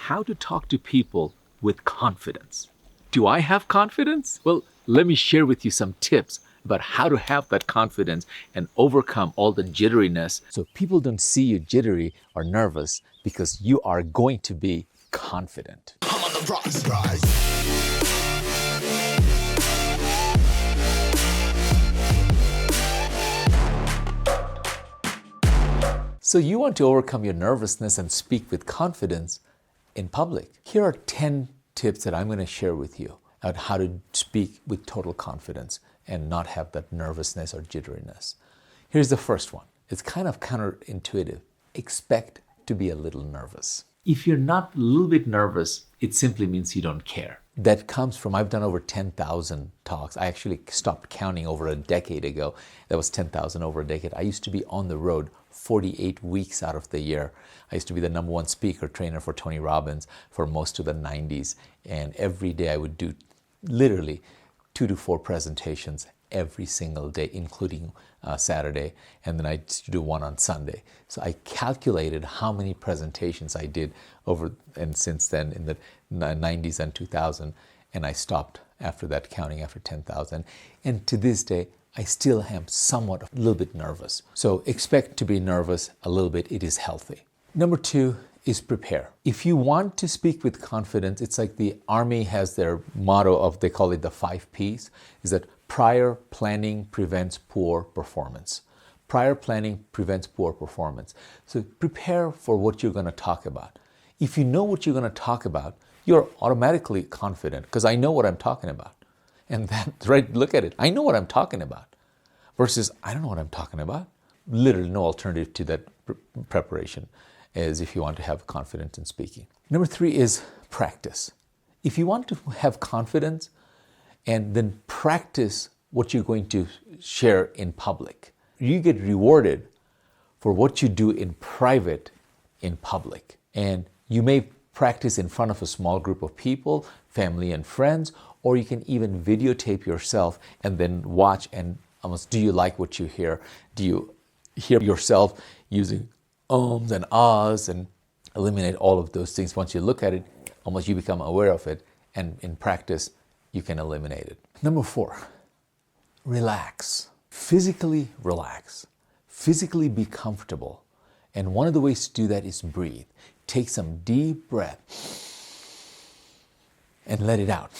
how to talk to people with confidence. Do I have confidence? Well, let me share with you some tips about how to have that confidence and overcome all the jitteriness so people don't see you jittery or nervous because you are going to be confident. I'm on the rise. So you want to overcome your nervousness and speak with confidence in public. Here are 10 tips that I'm going to share with you about how to speak with total confidence and not have that nervousness or jitteriness. Here's the first one. It's kind of counterintuitive. Expect to be a little nervous. If you're not a little bit nervous, it simply means you don't care. That comes from, I've done over 10,000 talks. I actually stopped counting over a decade ago. That was 10,000 over a decade. I used to be on the road 48 weeks out of the year. I used to be the #1 speaker trainer for Tony Robbins for most of the 90s. And every day I would do literally 2 to 4 presentations every single day, including Saturday, and then I do one on Sunday. So I calculated how many presentations I did over and since then in the 90s and 2000, and I stopped after that, counting after 10,000. And to this day, I still am somewhat a little bit nervous. So expect to be nervous a little bit. It is healthy. Number 2 is prepare. If you want to speak with confidence, it's like the Army has their motto of, they call it the 5 Ps, is that prior planning prevents poor performance. Prior planning prevents poor performance. So prepare for what you're going to talk about. If you know what you're going to talk about, you're automatically confident because I know what I'm talking about. And that's right, look at it. I know what I'm talking about versus I don't know what I'm talking about. Literally no alternative to that preparation as if you want to have confidence in speaking. Number 3 is practice. If you want to have confidence, and then practice what you're going to share in public. You get rewarded for what you do in private in public. And you may practice in front of a small group of people, family and friends, or you can even videotape yourself and then watch and almost, do you like what you hear? Do you hear yourself using ums and ahs and eliminate all of those things? Once you look at it, almost you become aware of it, and in practice, you can eliminate it. Number 4, relax. Physically relax. Physically be comfortable. And one of the ways to do that is breathe. Take some deep breath and let it out.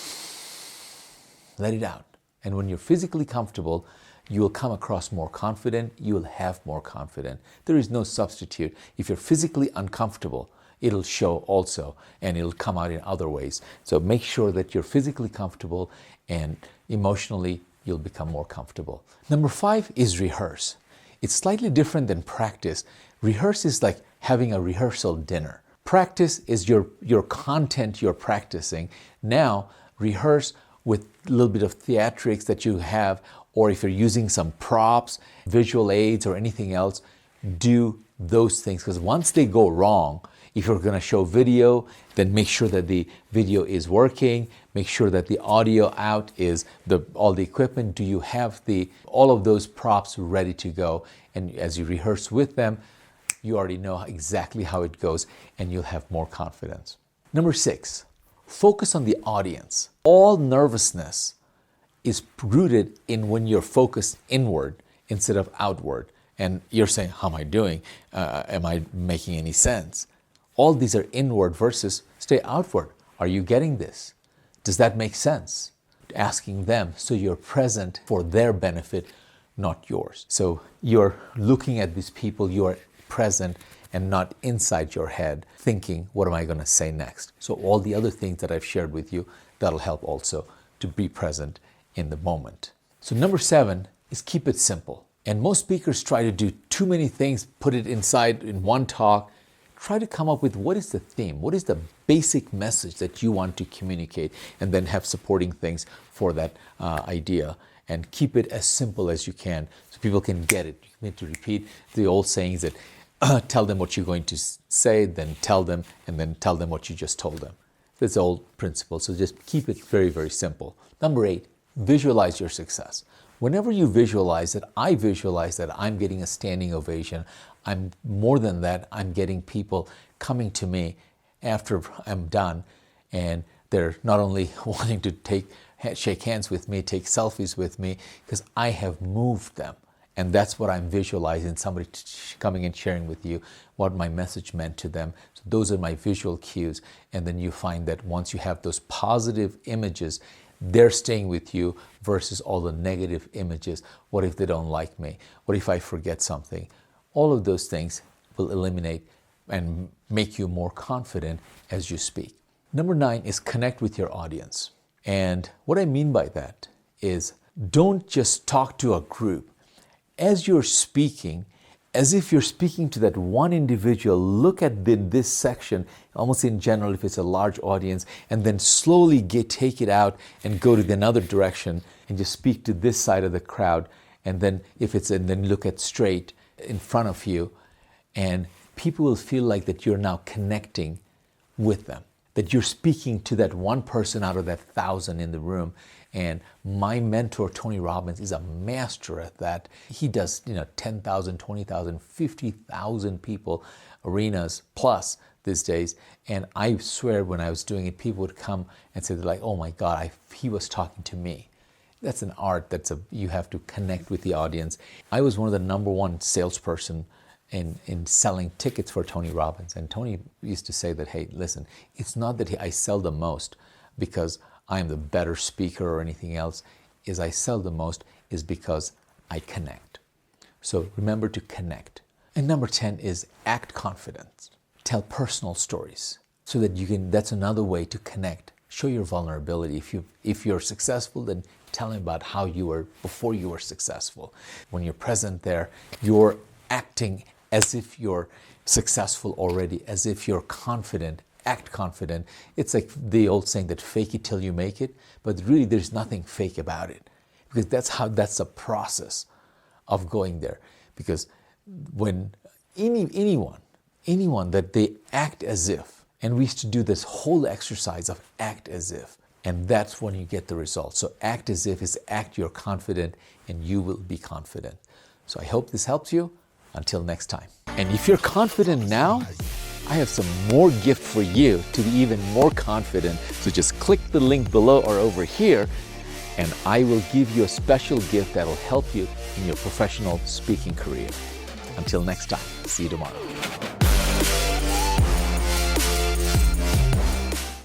Let it out. And when you're physically comfortable, you will come across more confident. You will have more confidence. There is no substitute. If you're physically uncomfortable, it'll show also, and it'll come out in other ways. So make sure that you're physically comfortable, and emotionally, you'll become more comfortable. Number 5 is rehearse. It's slightly different than practice. Rehearse is like having a rehearsal dinner. Practice is your content you're practicing. Now, rehearse with a little bit of theatrics that you have, or if you're using some props, visual aids, or anything else, do those things, because once they go wrong, if you're going to show video, then make sure that the video is working. Make sure that the audio out is all the equipment. Do you have all of those props ready to go? And as you rehearse with them, you already know exactly how it goes, and you'll have more confidence. Number 6, focus on the audience. All nervousness is rooted in when you're focused inward instead of outward. And you're saying, how am I doing? Am I making any sense? All these are inward versus stay outward. Are you getting this? Does that make sense? Asking them so you're present for their benefit, not yours. So you're looking at these people, you are present and not inside your head thinking, what am I going to say next? So all the other things that I've shared with you, that'll help also to be present in the moment. So number 7 is keep it simple. And most speakers try to do too many things, put it inside in one talk. Try to come up with what is the theme, what is the basic message that you want to communicate, and then have supporting things for that idea. And keep it as simple as you can so people can get it. You need to repeat the old sayings that tell them what you're going to say, then tell them, and then tell them what you just told them. That's the old principle. So just keep it very, very simple. Number 8, visualize your success. Whenever you visualize it, I visualize that I'm getting a standing ovation. I'm more than that, I'm getting people coming to me after I'm done, and they're not only wanting to shake hands with me, take selfies with me, because I have moved them. And that's what I'm visualizing, somebody coming and sharing with you what my message meant to them. So those are my visual cues. And then you find that once you have those positive images, they're staying with you versus all the negative images. What if they don't like me? What if I forget something? All of those things will eliminate and make you more confident as you speak. Number 9 is connect with your audience. And what I mean by that is don't just talk to a group. As you're speaking, as if you're speaking to that one individual, look at this section, almost in general if it's a large audience, and then slowly take it out and go to the another direction and just speak to this side of the crowd. And then then look at straight in front of you, and people will feel like that you're now connecting with them, that you're speaking to that one person out of that 1,000 in the room. And my mentor, Tony Robbins, is a master at that. He does, 10,000, 20,000, 50,000 people, arenas plus these days. And I swear when I was doing it, people would come and say, like, oh my God, he was talking to me. That's an art. You have to connect with the audience. I was one of the number one salesperson in selling tickets for Tony Robbins. And Tony used to say that, hey, listen, it's not that I sell the most because I am the better speaker or anything else. Is I sell the most is because I connect. So remember to connect. And number 10 is act confident. Tell personal stories so that that's another way to connect. Show your vulnerability. If you're successful, then tell them about how you were before you were successful. When you're present there, you're acting as if you're successful already, as if you're confident. Act confident. It's like the old saying that fake it till you make it, but really there's nothing fake about it, because that's a process of going there. Because when anyone that they act as if, and we used to do this whole exercise of act as if, and that's when you get the results. So act as if is act you're confident, and you will be confident. So I hope this helps you. Until next time. And if you're confident now, I have some more gift for you to be even more confident. So just click the link below or over here, and I will give you a special gift that will help you in your professional speaking career. Until next time, see you tomorrow.